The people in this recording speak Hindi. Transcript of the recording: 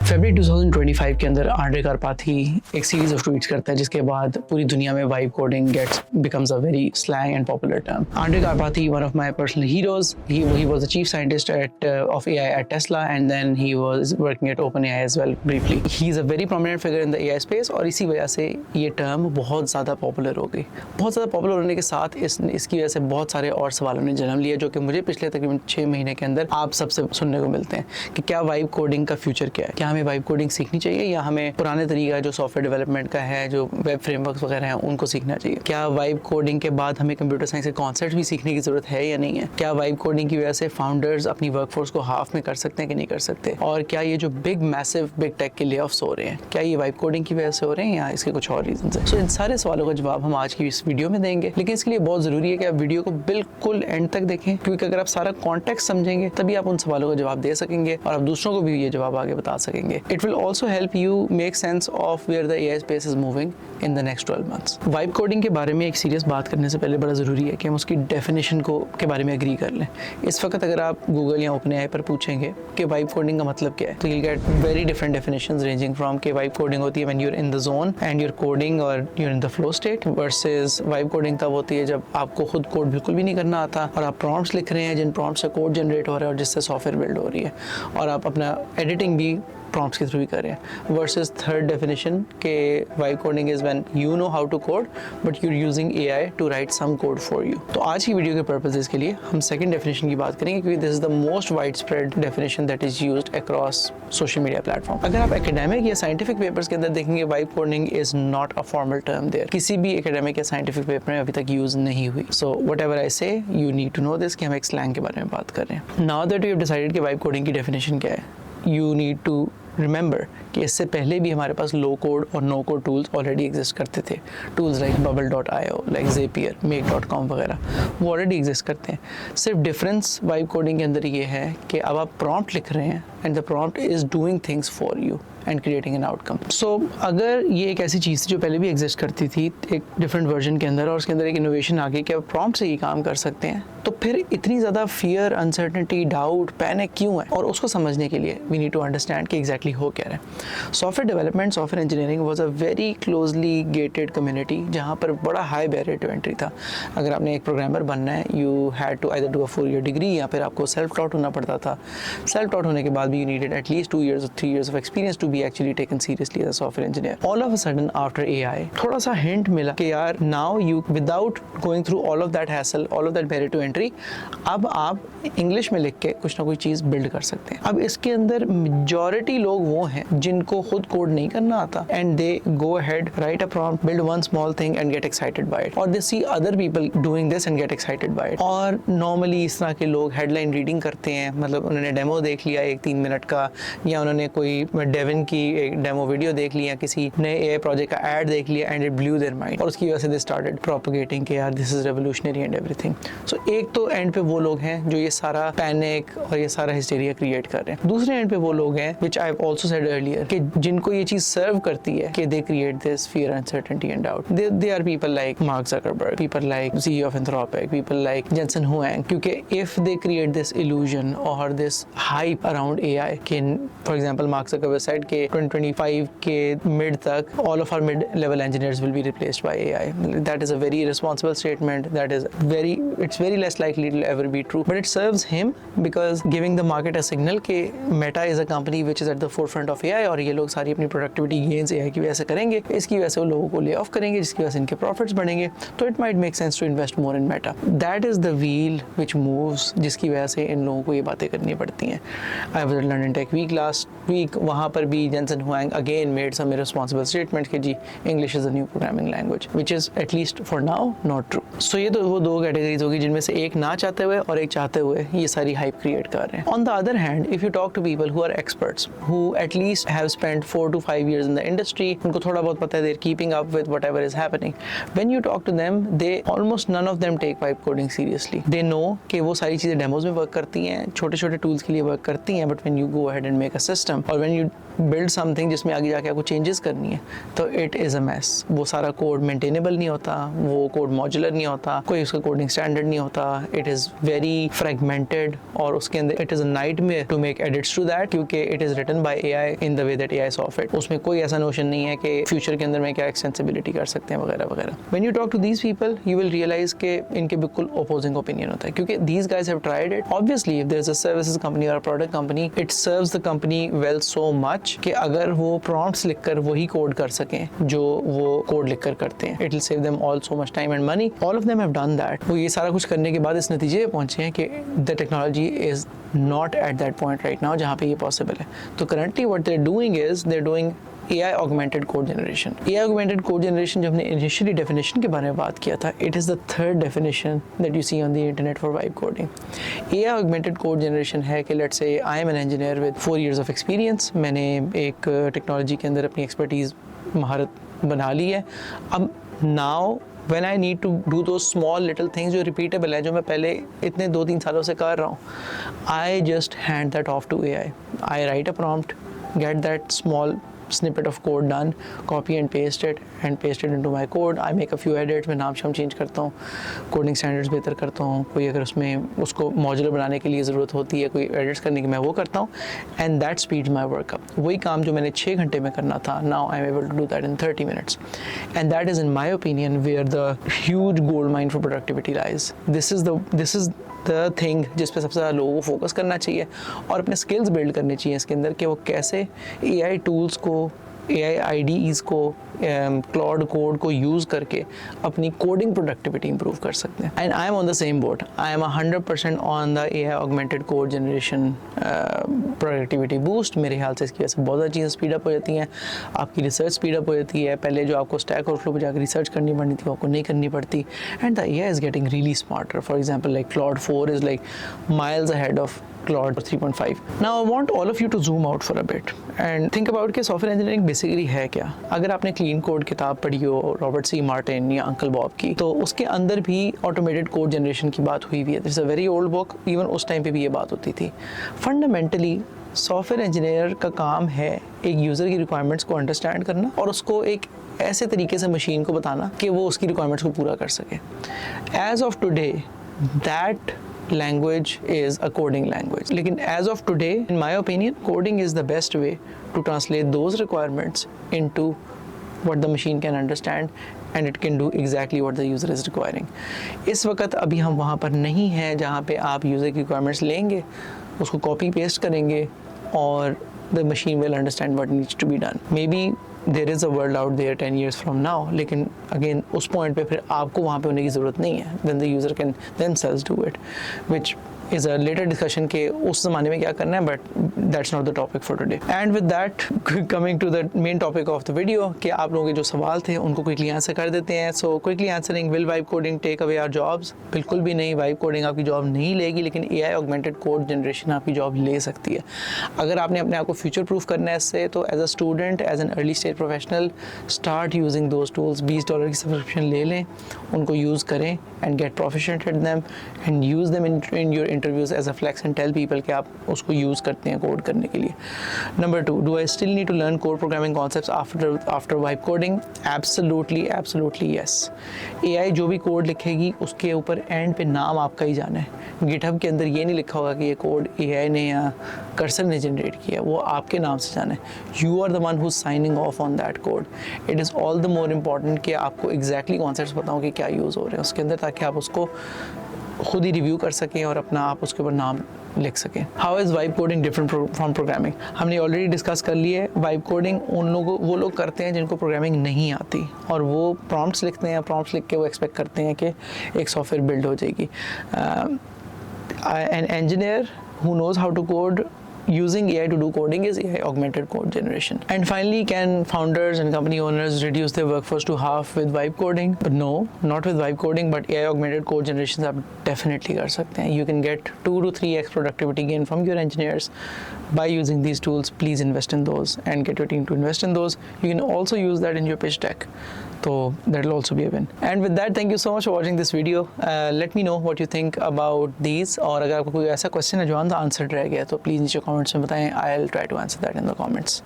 फरवरी 2025 के अंदर आंड्रे कार्पाथी एक सीरीज ऑफ ट्वीट्स करता है जिसके बाद पूरी दुनिया में vibe coding becomes a very slang and popular term. Andre Karpathy, one of my personal heroes, he was the chief scientist of AI at Tesla, and then he was working at OpenAI as well briefly. He's a very prominent figure in the AI space और इसी वजह से ये टर्म बहुत ज़्यादा पॉपुलर हो गई। बहुत ज़्यादा पॉपुलर होने के साथ इसकी वजह से बहुत सारे और सवालों ने जन्म लिया जो कि मुझे पिछले तकरीबन 6 महीने के अंदर आप सबसे सुनने को मिलते हैं कि क्या वाइब कोडिंग का फ्यूचर क्या है, क्या हमें वाइब कोडिंग सीखनी चाहिए या हमें पुराने तरीका जो सॉफ्टवेयर डेवलपमेंट का है, जो वेब फ्रेमवर्क्स वगैरह हैं उनको सीखना चाहिए। क्या वाइब कोडिंग के बाद हमें कंप्यूटर साइंस के कॉन्सेप्ट भी सीखने की जरूरत है या नहीं है। क्या वाइब कोडिंग की वजह से फाउंडर्स अपनी वर्कफोर्स को हाफ में कर सकते हैं कि नहीं कर सकते, और क्या ये जो बिग टेक के लेऑफ्स हो रहे हैं क्या ये वाइब कोडिंग की वजह से हो रहे हैं या इसके कुछ और रीजन है। सो इन सारे सवालों का जवाब हम आज की इस वीडियो में देंगे, लेकिन इसके लिए बहुत जरूरी है कि आप वीडियो को बिल्कुल एंड तक देखें, क्योंकि अगर आप सारा कॉन्टेक्स्ट समझेंगे तभी आप उन सवालों का जवाब दे सकेंगे और आप दूसरों को भी ये जवाब आगे बता सकेंगे। It will also help you make sense of where the AI space is moving in the next 12 months. Vibe coding के बारे में एक सीरियस बात करने से पहले बड़ा ज़रूरी है कि हम उसकी डेफिनेशन के बारे में एग्री कर लें। इस वक्त अगर आप गूगल या ओपनएआई पर पूछेंगे कि वाइब कोडिंग का मतलब क्या है, तो you'll get very different definitions ranging from कि वाइब कोडिंग होती है when you're in the zone and you're coding or you're in the flow state versus vibe coding तब होती है जब आपको खुद कोड बिल्कुल भी नहीं करना आता और आप प्रॉम्प्ट्स लिख रहे हैं जिन प्रॉम्प्ट से कोड जनरेट हो रहा है और जिससे सॉफ्टवेयर बिल्ड हो रही है और आप अपना एडिटिंग भी प्रॉम्प्ट्स के थ्रू ही कर रहे हैं। वर्सेस थर्ड डेफिनेशन के vibe coding is when you know how to code but you are using AI to write some code for you. तो आज की वीडियो के पर्पसेस के लिए हम सेकंड डेफिनेशन की बात करेंगे क्योंकि this is the most wide spread definition that is used across social media platform. अगर आप एकेडमिक या साइंटिफिक पेपर्स के अंदर देखेंगे vibe coding is not a formal term there, किसी भी एकेडमिक या साइंटिफिक पेपर में अभी तक यूज नहीं हुई। सो whatever I say you need to know this कि हम एक स्लैंग के बारे में बात कर रहे हैं। Now that we have decided कि वाइब कोडिंग की डेफिनेशन क्या है, यू नीड टू रिमेंबर कि इससे पहले भी हमारे पास लो कोड और no code tools already exist करते थे। Tools like bubble.io, like Zapier, make.com वगैरह वो ऑलरेडी एग्जिस्ट करते हैं। सिर्फ डिफरेंस वाइब कोडिंग के अंदर ये है कि अब आप प्रॉम्प्ट लिख रहे हैं and the prompt is doing things for you and creating an outcome. So अगर ये एक ऐसी चीज़ थी जो पहले भी एग्जिस्ट करती थी एक डिफरेंट वर्जन के अंदर और उसके अंदर एक इनोवेशन आ गई कि आप प्रॉम्प्ट से ये काम कर सकते हैं, तो फिर इतनी ज़्यादा फियर, अनसर्टेनिटी, डाउट, पैनिक क्यों है? और उसको समझने के लिए वी नीड टू अंडरस्टैंड कि एग्जैक्टली हो क्या रहा है। Software development, software engineering was a very closely gated community जहाँ पर बड़ा हाई बैरियर टू एंट्री था। अगर आपने एक प्रोग्रामर बनना है you had to either do a 4 year degree या फिर आपको सेल्फ टॉट होना पड़ता था। सेल्फ टॉट होने के बाद भी you needed at least 2 years or 3 years of experience to be actually taken seriously as a software engineer. All of a sudden after AI थोड़ा सा हिंट मिला कि यार now you without going through all of that hassle, all of that barrier to entry, अब आप इंग्लिश में लिख के कुछ ना कुछ चीज़ बिल्ड कर सकते हैं। अब इसके अंदर मेजॉरिटी लोग वो हैं जिनको खुद कोड नहीं करना आता and they go ahead, write a prompt, build one small thing and get excited by it, और they see other people doing this and get excited by it. और नॉर्मली इस तरह के लोग हेडलाइन रीडिंग करते हैं, मतलब उन्होंने डेमो देख लिया एक 3 मिनट का, या उन्होंने कोई डेविन की एक डेमो वीडियो देख लिया, किसी नए एआई प्रोजेक्ट का ऐड देख लिया and it blew their mind, और उसकी वजह से दे स्टार्टेड प्रोपगेटिंग कि यार this is revolutionary and everything. So एक तो एंड पे वो लोग हैं जो ये सारा पैनिक और ये सारा हिस्टेरिया क्रिएट कर रहे हैं। दूसरे एंड पे वो लोग हैं which I have also said earlier कि जिनको ये चीज सर्व करती है कि they create this fear, uncertainty and doubt. They are people like Mark Zuckerberg, people like CEO of Anthropic, people like Jensen Huang, क्योंकि if they create this illusion और दिस हाइप अराउंड एआई कि for example Mark Zuckerberg said कि 2025 के मिड तक all of our mid-level engineers will be replaced by AI. That is a very irresponsible statement. It's very less likely to ever be true. But it serves him because giving the market a signal कि Meta is a company which is at the forefront of AI और ये लोग सारी अपनी productivity gains AI की वजह से करेंगे, इसकी वजह से वो लोगों को lay off करेंगे, जिसकी वजह से इनके profits बढ़ेंगे, तो it might make sense to invest more in Meta. That is the wheel which moves, जिसकी वजह से इन लोगों को ये बातें करनी पड़ती हैं। I was at London Tech Week last week, वहाँ पर भी Jensen हुएंग again made some irresponsible statement कि जी English is a new programming language, which is at least for now not true. So ये तो वो 2 कैटेगरीज होगी जिनमें से एक ना चाहते हुए और एक चाहते हुए ये सारी हाइप क्रिएट कर रहे हैं। On the other hand, if you talk to people who are experts, who at least have spent 4 to 5 years in the industry, उनको थोड़ा बहुत पता है, they're keeping up with whatever is happening. When you talk to them, they almost none of them take vibe coding seriously. They know कि वो सारी चीज़ें डेमोज में वर्क करती हैं, छोटे छोटे टूल्स के लिए वर्क करती हैं, but when you go ahead and make a system or when you build something जिसमें आगे जाके आपको चेंजेस करनी है तो इट इज़ अ मैस। वो सारा कोड मेंटेनेबल नहीं होता, वो कोड मॉड्यूलर नहीं नहीं होता, कोई उसका कोडिंग स्टैंडर्ड नहीं होता, इट इज़ वेरी फ्रेगमेंटेड और उसके अंदर it is a nightmare to make edits to that, क्योंकि it is written by AI in the way that AI saw fit. उसमें कोई ऐसा नोशन नहीं है कि फ्यूचर के अंदर में क्या एक्सटेंसिबिलिटी कर सकते हैं वगैरह वगैरह। When you talk to these people you will realise के इनके बिल्कुल अपोजिंग ओपिनियन होता है, क्योंकि these guys have tried it. Obviously if there is a services company और product company, it serves the company well so much कि अगर वो प्रॉम्प्ट्स लिखकर वही कोड कर सकें जो वो कोड लिखकर करते हैं, it will save them all so much time and money. All of them have done that. वो ये सारा कुछ करने के बाद इस नतीजे पे पहुंचे हैं कि the technology is not at that point right now जहाँ पे ये पॉसिबल है। तो currently what they are doing is they are doing AI augmented code generation. AI augmented code generation जब हमने initially definition के बारे में बात किया था, it is the third definition that you see on the internet for vibe coding. AI augmented code generation है कि let's say I am an engineer with 4 years of experience. मैंने एक टेक्नोलॉजी के अंदर अपनी expertise महारत बना ली है। अब now when I need to do those small little things जो repeatable है, जो मैं पहले इतने 2-3 सालों से कर रहा हूँ, I just hand that off to AI. I write a prompt, get that small snippet of code done, copy and paste it into my code. I make a few edits, मैं नाम शाम चेंज करता हूँ, कोडिंग स्टैंडर्ड्स बेहतर करता हूँ, कोई अगर उसमें उसको मॉड्यूलर बनाने के लिए ज़रूरत होती है, कोई एडिट्स करने की, मैं वो करता हूँ, and that speeds my work up. वही काम जो मैंने 6 घंटे में करना था, now I am able to do that in 30 minutes, and that is in my opinion where the huge gold mine for productivity lies. This is the thing जिस पे सबसे ज़्यादा लोगों को फोकस करना चाहिए और अपने स्किल्स बिल्ड करने चाहिए इसके अंदर, कि वो कैसे AI टूल्स को, AI IDEs को, क्लाउड कोड को यूज़ करके अपनी कोडिंग प्रोडक्टिविटी इंप्रूव कर सकते हैं। And I am on the same boat, I am 100% on the AI augmented code generation productivity boost. मेरे ख्याल से इसकी वजह से बहुत ज़्यादा चीज़ें स्पीड अप हो जाती हैं, आपकी रिसर्च स्पीड अप हो जाती है। पहले जो आपको स्टैक ओवरफ्लो पे जाकर रिसर्च करनी पड़नी थी वो आपको नहीं करनी पड़ती, and the AI is getting really smarter. For example like Claude 4 is like miles ahead of Claude 3.5. Now I want all of you to zoom out for a bit and think about कि सॉफ्टवेयर इंजीनियरिंग बेसिकली है क्या। अगर आपने क्लीन कोड किताब पढ़ी हो रॉबर्ट सी मार्टिन या अंकल बॉब की, तो उसके अंदर भी ऑटोमेटेड कोड जनरेशन की बात हुई हुई है। This is a very old book, even उस टाइम पे भी ये बात होती थी। फंडामेंटली सॉफ्टवेयर इंजीनियर का काम है एक यूज़र की रिक्वायरमेंट्स को अंडरस्टैंड करना और उसको एक ऐसे तरीके से मशीन को बताना कि वो उसकी रिक्वायरमेंट्स को पूरा कर सके। As of today that language is a coding language, लेकिन as of today in my opinion coding is the best way to translate those requirements into what the machine can understand and it can do exactly what the user is requiring. इस वक्त अभी हम वहाँ पर नहीं हैं जहाँ पे आप यूज़र की रिक्वायरमेंट्स लेंगे, उसको कॉपी पेस्ट करेंगे और the machine will understand what needs to be done. Maybe there is a world out there 10 years from now, लेकिन again उस पॉइंट पे फिर आपको वहाँ पे होने की ज़रूरत नहीं है। Then the user can themselves do it, which is a later discussion के उस ज़माने में क्या करना है, but that's not the topic for today. And with that, coming to the main topic of the video, कि आप लोगों के जो सवाल थे उनको quickly answer कर देते हैं। So quickly answering, will vibe coding take away our jobs? बिल्कुल भी नहीं, vibe coding आपकी जॉब नहीं लेगी, लेकिन AI augmented code generation आपकी जॉब ले सकती है। अगर आपने अपने आप को फ्यूचर प्रूफ करना है इससे, तो as a student, as an early stage professional, start using those tools. $20 की सब्सक्रिप्शन ले लें, उनको यूज़ करें and get proficient at them and use them in your interviews as a flex and tell people कि आप उसको यूज़ करते हैं कोड करने के लिए। Number 2, do I still need to learn code programming concepts after vibe coding? Absolutely yes. AI जो भी कोड लिखेगी उसके ऊपर एंड पे नाम आपका ही जाना है। गिटहब के अंदर ये नहीं लिखा होगा कि ये कोड AI ने या कर्सर ने जनरेट किया, वो आपके नाम से जाना है। You are the one who signing off on that code. It is all the more important कि आपको एग्जैक्टली कॉन्सेप्ट्स बताऊँ कि क्या यूज़ हो रहे हैं उसके अंदर, ताकि आप उसको खुद ही रिव्यू कर सकें और अपना आप उसके ऊपर नाम लिख सकें। How is vibe coding different from programming? हमने ऑलरेडी डिस्कस कर ली है। वाइब कोडिंग वो लोग करते हैं जिनको प्रोग्रामिंग नहीं आती और वो प्रॉम्प्ट्स लिखते हैं, प्रॉम्प्ट्स लिख के वो एक्सपेक्ट करते हैं कि एक सॉफ्टवेयर बिल्ड हो जाएगी। An engineer who knows how to code using AI to do coding is AI augmented code generation. And finally, can founders and company owners reduce their workforce to half with vibe coding? But no, not with vibe coding, but AI augmented code generations आप definitely कर सकते हैं। You can get 2 to 3x productivity gain from your engineers by using these tools. Please invest in those and get your team to invest in those. You can also use that in your pitch deck. So that will also be a win. And with that, thank you so much for watching this video. Let me know what you think about these. और अगर आपको कोई ऐसा क्वेश्चन है जो अनआंसर्ड रह गया तो प्लीज़ नीचे कमेंट्स में बताएं. I'll try to answer that in the comments.